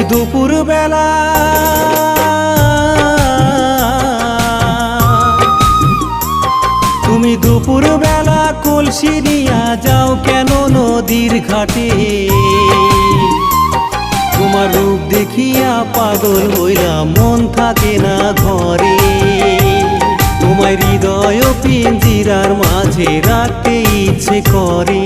দুপুর বেলা তুমি দুপুর বেলা কলসি নিয়া যাও কেন নদীর ঘাটে? তোমার রূপ দেখিয়া পাগল হইলাম, মন থাকে না ঘরে। তোমার হৃদয় পিঞ্জিরার মাঝে রাখতে ইচ্ছে করে।